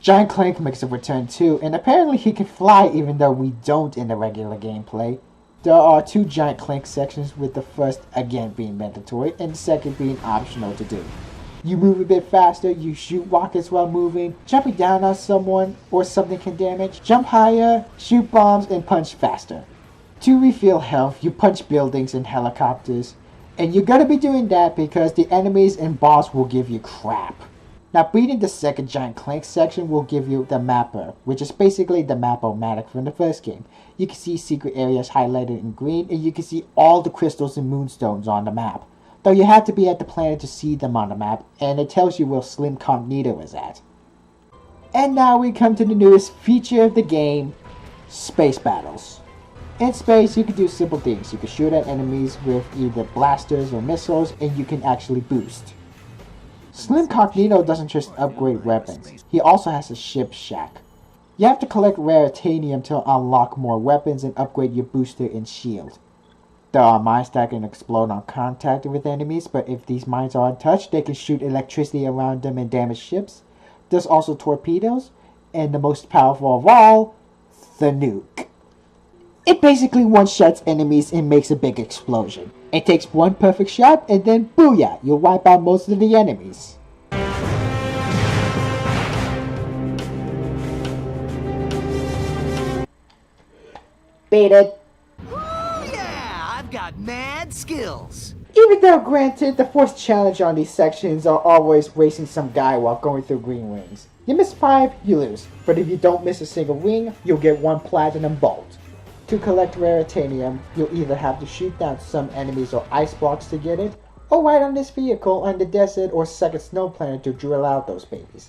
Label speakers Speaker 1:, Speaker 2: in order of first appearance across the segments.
Speaker 1: Giant Clank makes a return too, and apparently he can fly even though we don't in the regular gameplay. There are 2 Giant Clank sections, with the first again being mandatory and the second being optional to do. You move a bit faster, you shoot rockets while moving, jumping down on someone or something can damage, jump higher, shoot bombs, and punch faster. To refill health, you punch buildings and helicopters, and you're gonna be doing that because the enemies and boss will give you crap. Now beating the second Giant Clank section will give you the Mapper, which is basically the Map-O-Matic from the first game. You can see secret areas highlighted in green, and you can see all the crystals and moonstones on the map. Though you have to be at the planet to see them on the map, and it tells you where Slim Commando is at. And now we come to the newest feature of the game, space battles. In space, you can do simple things. You can shoot at enemies with either blasters or missiles, and you can actually boost. Slim Cognito doesn't just upgrade weapons, he also has a ship shack. You have to collect Raritanium to unlock more weapons and upgrade your booster and shield. There are mines that can explode on contact with enemies, but if these mines are untouched, they can shoot electricity around them and damage ships. There's also torpedoes, and the most powerful of all, the nuke. It basically one-shots enemies and makes a big explosion. It takes one perfect shot and then booyah, you'll wipe out most of the enemies. Beat it.
Speaker 2: Oh yeah, I've got mad skills.
Speaker 1: Even though granted, the first challenge on these sections are always racing some guy while going through green rings. You miss 5, you lose, but if you don't miss a single ring, you'll get 1 platinum bolt. To collect Raritanium, you'll either have to shoot down some enemies or ice blocks to get it, or ride on this vehicle on the desert or second snow planet to drill out those babies.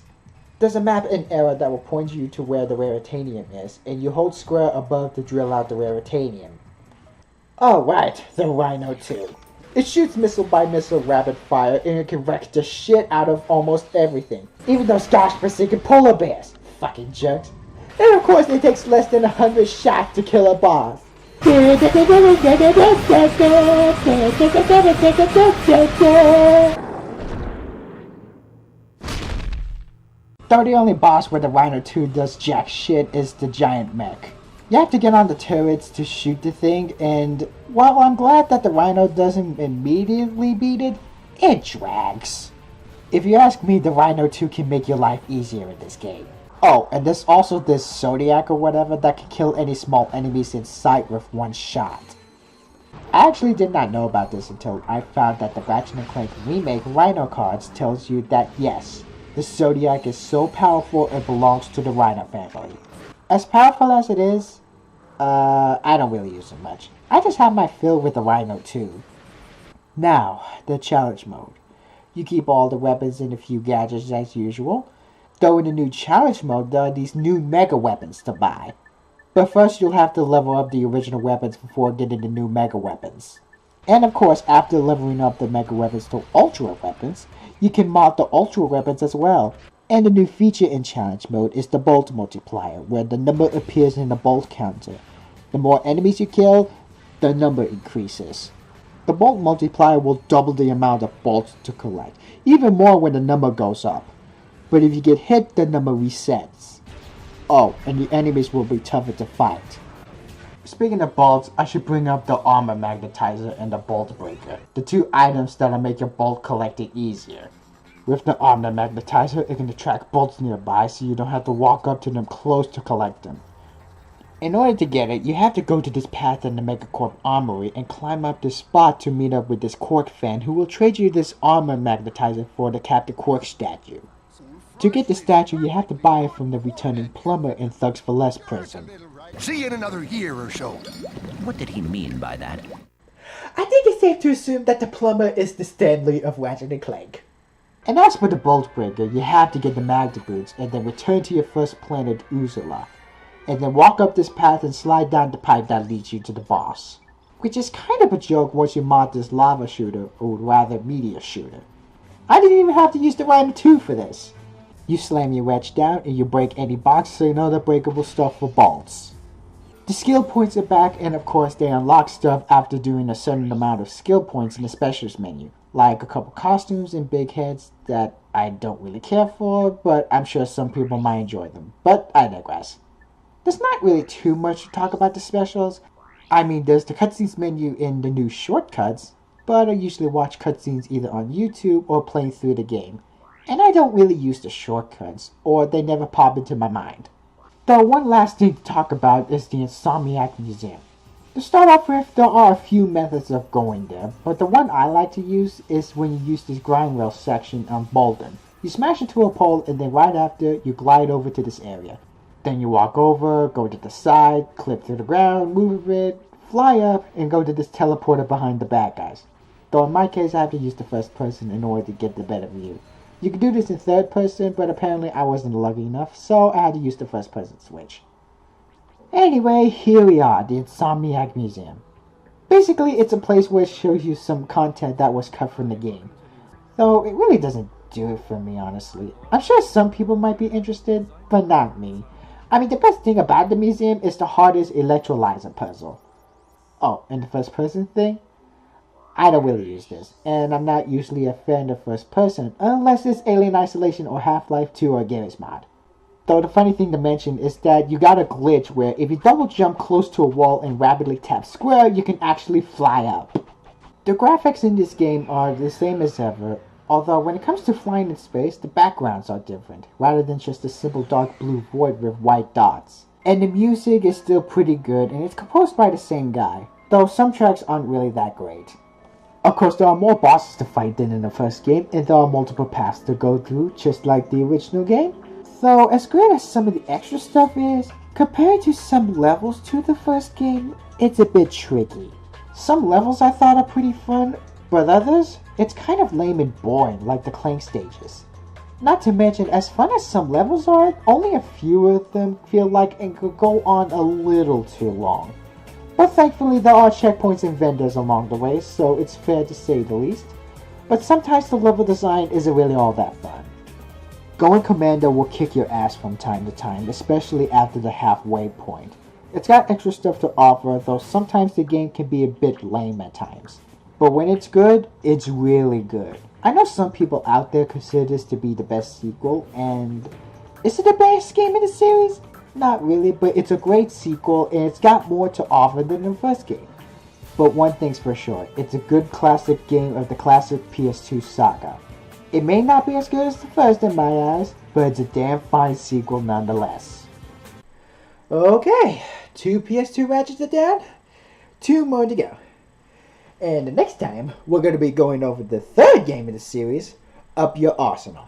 Speaker 1: There's a map and arrow that will point you to where the Raritanium is, and you hold square above to drill out the Raritanium. Oh right, the Rhino 2. It shoots missile by missile rapid fire, and it can wreck the shit out of almost everything, even those gosh-forsaken polar bears. Fucking jerks. And of course it takes less than 100 shots to kill a boss. Though the only boss where the Rhino 2 does jack shit is the giant mech. You have to get on the turrets to shoot the thing, and while I'm glad that the Rhino doesn't immediately beat it, it drags. If you ask me, the Rhino 2 can make your life easier in this game. Oh, and there's also this Zodiac or whatever that can kill any small enemies in sight with 1 shot. I actually did not know about this until I found that the Ratchet & Clank remake Rhino cards tells you that yes, the Zodiac is so powerful it belongs to the Rhino family. As powerful as it is, I don't really use it much. I just have my fill with the Rhino too. Now, the challenge mode. You keep all the weapons and a few gadgets as usual. Though in the new challenge mode, there are these new mega weapons to buy. But first you'll have to level up the original weapons before getting the new mega weapons. And of course, after leveling up the mega weapons to ultra weapons, you can mod the ultra weapons as well. And the new feature in challenge mode is the bolt multiplier, where the number appears in the bolt counter. The more enemies you kill, the number increases. The bolt multiplier will double the amount of bolts to collect, even more when the number goes up. But if you get hit, the number resets. Oh, and the enemies will be tougher to fight. Speaking of bolts, I should bring up the armor magnetizer and the bolt breaker, the 2 items that'll make your bolt collecting easier. With the armor magnetizer, it can attract bolts nearby so you don't have to walk up to them close to collect them. In order to get it, you have to go to this path in the Megacorp Armory and climb up this spot to meet up with this Quark fan who will trade you this armor magnetizer for the Captain Quark statue. To get the statue, you have to buy it from the returning plumber in Thugs for Less prison.
Speaker 3: See you in another year or so.
Speaker 2: What did he mean by that?
Speaker 1: I think it's safe to assume that the plumber is the Stanley of Ratchet & Clank. And as for the bolt breaker, you have to get the Magda boots and then return to your first planet, Uzula. And then walk up this path and slide down the pipe that leads you to the boss. Which is kind of a joke once you mod this lava shooter, or rather meteor shooter. I didn't even have to use the Rhino 2 for this. You slam your wedge down and you break any boxes and other breakable stuff for bolts. The skill points are back, and of course they unlock stuff after doing a certain amount of skill points in the specials menu. like a couple costumes and big heads that I don't really care for, but I'm sure some people might enjoy them. But I digress. There's not really too much to talk about the specials. I mean, there's the cutscenes menu in the new shortcuts, but I usually watch cutscenes either on YouTube or playing through the game. And I don't really use the shortcuts, or they never pop into my mind. Though one last thing to talk about is the Insomniac Museum. To start off with, there are a few methods of going there, but the one I like to use is when you use this grind rail section on Bolden. You smash into a pole and then right after, you glide over to this area. Then you walk over, go to the side, clip through the ground, move a bit, fly up, and go to this teleporter behind the bad guys. Though in my case, I have to use the first person in order to get the better view. You can do this in third person, but apparently I wasn't lucky enough, so I had to use the first person switch. Anyway, here we are, the Insomniac Museum. Basically, it's a place where it shows you some content that was cut from the game. Though it really doesn't do it for me, honestly. I'm sure some people might be interested, but not me. I mean, the best thing about the museum is the hardest electrolyzer puzzle. Oh, and the first person thing? I don't really use this, and I'm not usually a fan of first person, unless it's Alien Isolation or Half-Life 2 or Garry's Mod. Though the funny thing to mention is that you got a glitch where if you double jump close to a wall and rapidly tap square, you can actually fly up. The graphics in this game are the same as ever, although when it comes to flying in space, the backgrounds are different, rather than just a simple dark blue void with white dots. And the music is still pretty good, and it's composed by the same guy, though some tracks aren't really that great. Of course, there are more bosses to fight than in the first game, and there are multiple paths to go through, just like the original game. Though, as great as some of the extra stuff is, compared to some levels to the first game, it's a bit tricky. Some levels I thought are pretty fun, but others, it's kind of lame and boring, like the Clank stages. Not to mention, as fun as some levels are, only a few of them feel like it could go on a little too long. But thankfully there are checkpoints and vendors along the way, so it's fair to say the least. But sometimes the level design isn't really all that fun. Going Commando will kick your ass from time to time, especially after the halfway point. It's got extra stuff to offer, though sometimes the game can be a bit lame at times. But when it's good, it's really good. I know some people out there consider this to be the best sequel, and is it the best game in the series? Not really, but it's a great sequel and it's got more to offer than the first game. But one thing's for sure, it's a good classic game of the classic PS2 saga. It may not be as good as the first in my eyes, but it's a damn fine sequel nonetheless. Okay, 2 PS2 Ratchets are down, 2 more to go. And the next time, we're going to be going over the third game in the series, Up Your Arsenal.